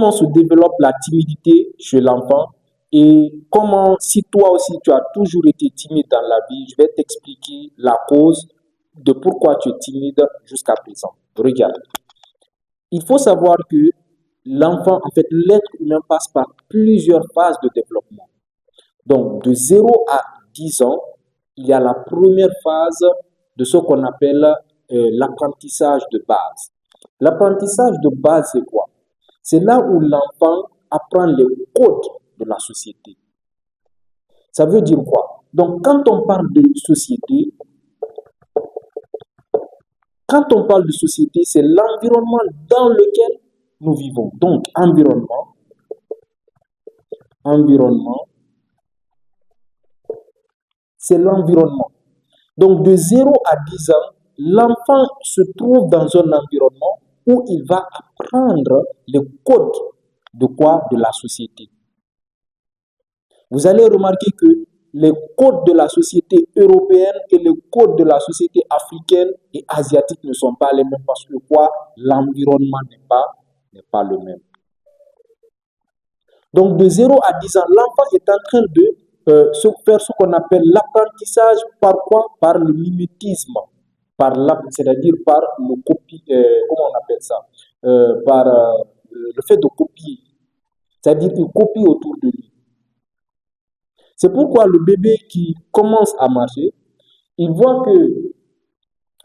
comment se développe la timidité chez l'enfant et comment, si toi aussi tu as toujours été timide dans la vie, je vais t'expliquer la cause de pourquoi tu es timide jusqu'à présent. Regarde, il faut savoir que l'enfant, en fait, l'être humain passe par plusieurs phases de développement. Donc, de 0 à 10 ans, il y a la première phase de ce qu'on appelle l'apprentissage de base. L'apprentissage de base, c'est quoi? C'est là où l'enfant apprend les codes de la société. Ça veut dire quoi? Donc, quand on parle de société, c'est l'environnement dans lequel nous vivons. Donc, environnement, c'est l'environnement. Donc, de 0 à 10 ans, l'enfant se trouve dans un environnement où il va apprendre les codes de quoi? De la société. Vous allez remarquer que les codes de la société européenne et les codes de la société africaine et asiatique ne sont pas les mêmes parce que quoi? L'environnement n'est pas le même. Donc, de 0 à 10 ans, l'enfant est en train de faire ce qu'on appelle l'apprentissage par quoi? Par le mimétisme, c'est-à-dire par le copie, comment on appelle ça? Par le fait de copier, c'est-à-dire qu'il copie autour de lui. C'est pourquoi le bébé qui commence à marcher, il voit que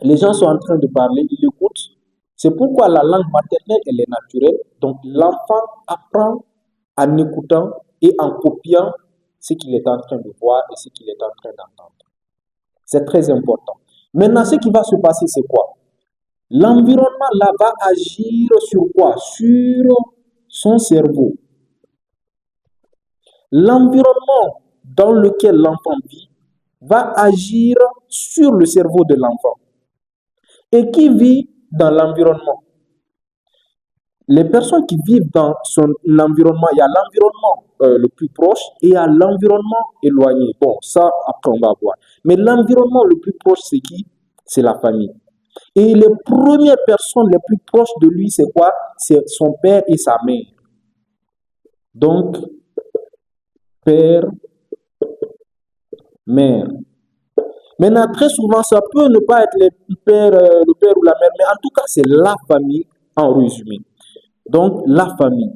les gens sont en train de parler, il écoute. C'est pourquoi la langue maternelle, elle est naturelle. Donc, l'enfant apprend en écoutant et en copiant ce qu'il est en train de voir et ce qu'il est en train d'entendre. C'est très important. Maintenant, ce qui va se passer, c'est quoi? L'environnement là va agir sur quoi? Sur son cerveau. L'environnement dans lequel l'enfant vit va agir sur le cerveau de l'enfant. Et qui vit dans l'environnement? Les personnes qui vivent dans son environnement, il y a l'environnement le plus proche et il y a l'environnement éloigné. Bon, ça, après, on va voir. Mais l'environnement le plus proche, c'est qui? C'est la famille. Et les premières personnes les plus proches de lui, c'est quoi? C'est son père et sa mère. Donc, père, mère. Maintenant, très souvent, ça peut ne pas être le père ou la mère, mais en tout cas, c'est la famille en résumé. Donc, la famille.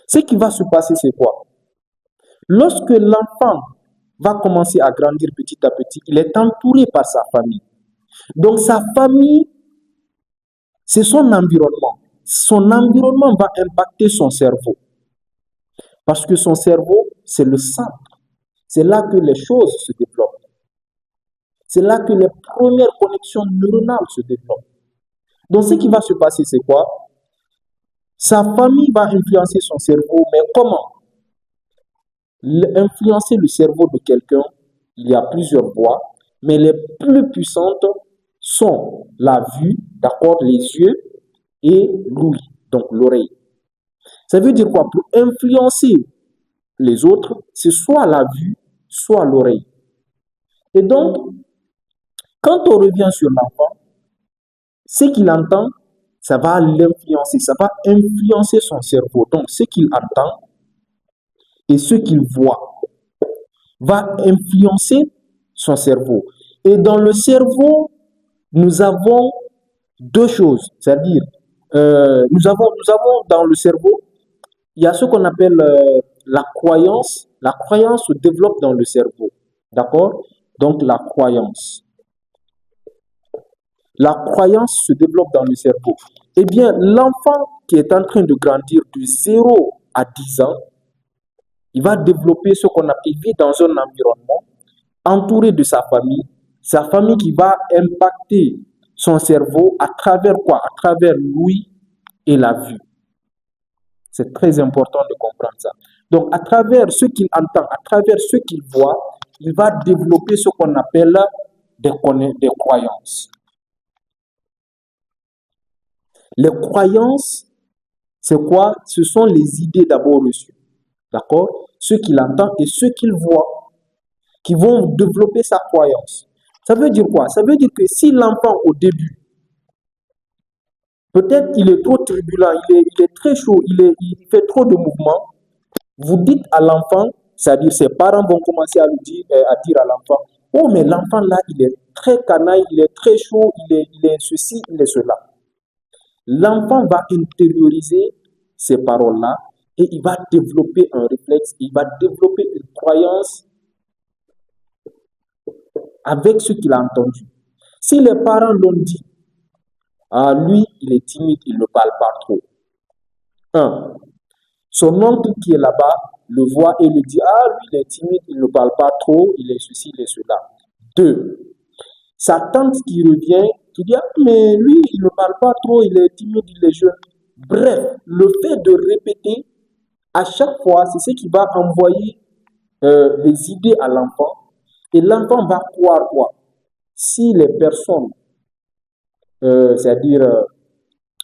Ce qui va se passer, c'est quoi? Lorsque l'enfant va commencer à grandir petit à petit, il est entouré par sa famille. Donc, sa famille, c'est son environnement. Son environnement va impacter son cerveau. Parce que son cerveau, c'est le centre. C'est là que les choses se développent. C'est là que les premières connexions neuronales se développent. Donc, ce qui va se passer, c'est quoi? Sa famille va influencer son cerveau, mais comment? Influencer le cerveau de quelqu'un, il y a plusieurs voies, mais les plus puissantes sont la vue, d'accord, les yeux et l'ouïe, donc l'oreille. Ça veut dire quoi? Pour influencer les autres, c'est soit la vue, soit l'oreille. Et donc, quand on revient sur l'enfant, ce qu'il entend, ça va l'influencer, ça va influencer son cerveau. Donc, ce qu'il entend et ce qu'il voit va influencer son cerveau. Et dans le cerveau, nous avons deux choses, c'est-à-dire, nous avons dans le cerveau, il y a ce qu'on appelle la croyance. La croyance se développe dans le cerveau, d'accord? Donc, la croyance. La croyance se développe dans le cerveau. Eh bien, l'enfant qui est en train de grandir de 0 à 10 ans, il va développer ce qu'on appelle, il vit dans un environnement entouré de sa famille qui va impacter son cerveau à travers quoi? À travers l'ouïe et la vue. C'est très important de comprendre ça. Donc, à travers ce qu'il entend, à travers ce qu'il voit, il va développer ce qu'on appelle des croyances. Les croyances, c'est quoi? Ce sont les idées d'abord reçues. D'accord? Ce qu'il entend et ce qu'il voit, qui vont développer sa croyance. Ça veut dire quoi? Ça veut dire que si l'enfant, au début, Peut-être il est trop turbulent, il est très chaud, il fait trop de mouvements. Vous dites à l'enfant, c'est-à-dire ses parents vont commencer à dire à l'enfant, oh mais l'enfant là, il est très canaille, il est très chaud, il est ceci, il est cela. L'enfant va intérioriser ces paroles-là et il va développer un réflexe, il va développer une croyance avec ce qu'il a entendu. Si les parents l'ont dit, ah, lui, il est timide, il ne parle pas trop. Un, son oncle qui est là-bas le voit et lui dit, ah, lui, il est timide, il ne parle pas trop, il est ceci, il est cela. Deux, sa tante qui revient, qui dit, ah, mais lui, il ne parle pas trop, il est timide, il est jeune. Bref, le fait de répéter à chaque fois, c'est ce qui va envoyer des idées à l'enfant. Et l'enfant va croire quoi? Si les personnes, c'est-à-dire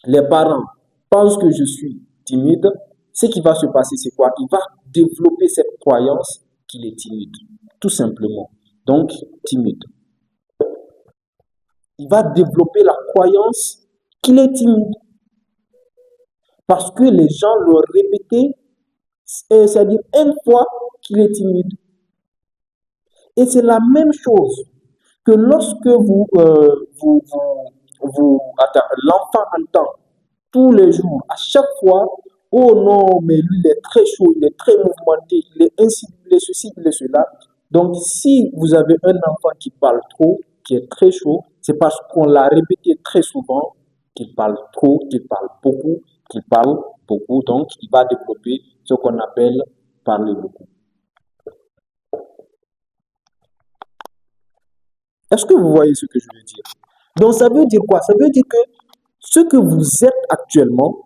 les parents, pensent que je suis timide, ce qui va se passer, c'est quoi? Il va développer cette croyance qu'il est timide, tout simplement. Donc, timide. Il va développer la croyance qu'il est timide parce que les gens l'ont répété, c'est-à-dire une fois qu'il est timide. Et c'est la même chose que lorsque l'enfant entend tous les jours, à chaque fois, oh non, mais lui, il est très chaud, il est très mouvementé, il est ainsi, il est ceci, il est cela. Donc, si vous avez un enfant qui parle trop, qui est très chaud, c'est parce qu'on l'a répété très souvent qu'il parle trop, qu'il parle beaucoup, qu'il parle beaucoup. Donc, il va développer ce qu'on appelle parler beaucoup. Est-ce que vous voyez ce que je veux dire? Donc, ça veut dire quoi? Ça veut dire que ce que vous êtes actuellement,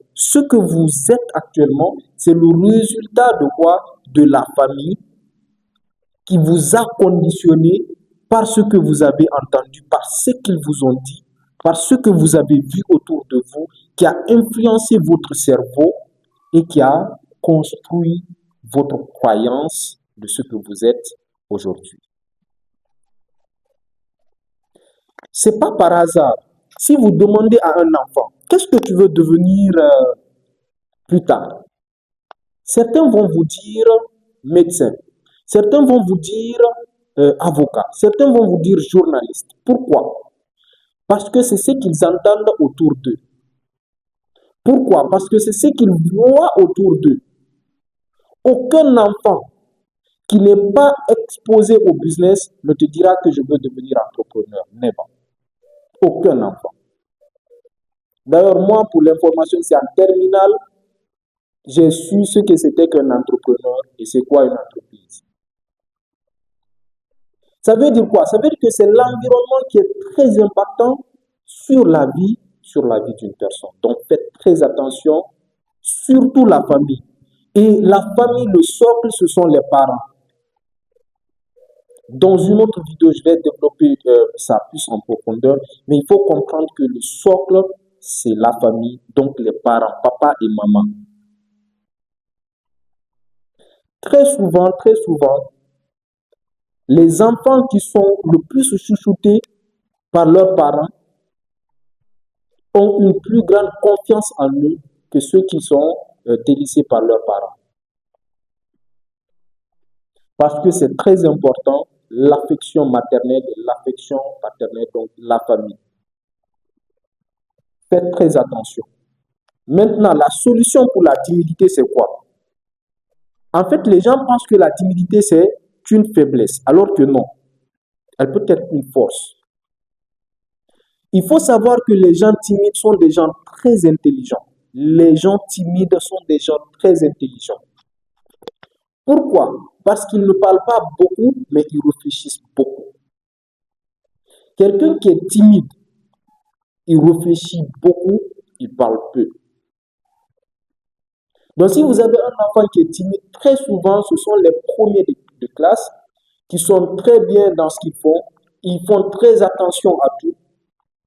c'est le résultat de quoi? De la famille qui vous a conditionné par ce que vous avez entendu, par ce qu'ils vous ont dit, par ce que vous avez vu autour de vous, qui a influencé votre cerveau et qui a construit votre croyance de ce que vous êtes aujourd'hui. C'est pas par hasard. Si vous demandez à un enfant, qu'est-ce que tu veux devenir plus tard? Certains vont vous dire médecin, certains vont vous dire avocat, certains vont vous dire journaliste. Pourquoi? Parce que c'est ce qu'ils entendent autour d'eux. Pourquoi? Parce que c'est ce qu'ils voient autour d'eux. Aucun enfant qui n'est pas exposé au business ne te dira que je veux devenir entrepreneur. Never. Aucun enfant. D'ailleurs, moi, pour l'information, c'est en terminale, j'ai su ce que c'était qu'un entrepreneur et c'est quoi une entreprise. Ça veut dire quoi? Ça veut dire que c'est l'environnement qui est très impactant sur la vie d'une personne. Donc faites très attention, surtout la famille. Et la famille, le socle, ce sont les parents. Dans une autre vidéo, je vais développer ça plus en profondeur, mais il faut comprendre que le socle, c'est la famille, donc les parents, papa et maman. Très souvent, les enfants qui sont le plus chouchoutés par leurs parents ont une plus grande confiance en eux que ceux qui sont délaissés par leurs parents. Parce que c'est très important, l'affection maternelle et l'affection paternelle, donc la famille. Faites très attention. Maintenant, la solution pour la timidité, c'est quoi? En fait, les gens pensent que la timidité, c'est une faiblesse, alors que non. Elle peut être une force. Il faut savoir que les gens timides sont des gens très intelligents. Les gens timides sont des gens très intelligents. Pourquoi? Parce qu'ils ne parlent pas beaucoup, mais ils réfléchissent beaucoup. Quelqu'un qui est timide, il réfléchit beaucoup, il parle peu. Donc si vous avez un enfant qui est timide, très souvent, ce sont les premiers de classe qui sont très bien dans ce qu'ils font. Ils font très attention à tout.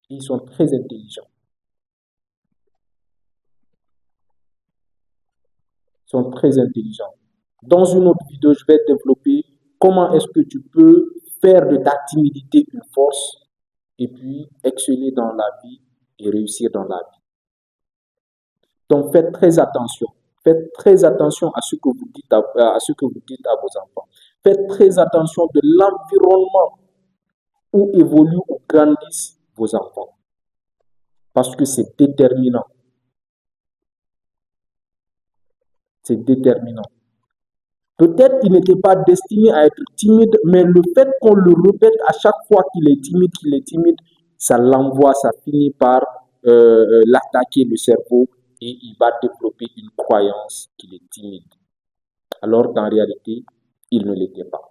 Ils sont très intelligents. Ils sont très intelligents. Dans une autre vidéo, je vais développer comment est-ce que tu peux faire de ta timidité une force et puis exceller dans la vie et réussir dans la vie. Donc faites très attention. Faites très attention à ce que vous dites à ce que vous dites à vos enfants. Faites très attention de l'environnement où évoluent ou grandissent vos enfants. Parce que c'est déterminant. C'est déterminant. Peut-être qu'il n'était pas destiné à être timide, mais le fait qu'on le répète à chaque fois qu'il est timide, ça l'envoie, ça finit par l'attaquer le cerveau et il va développer une croyance qu'il est timide. Alors qu'en réalité, il ne l'était pas.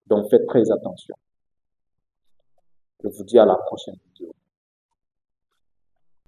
Donc faites très attention. Je vous dis à la prochaine vidéo.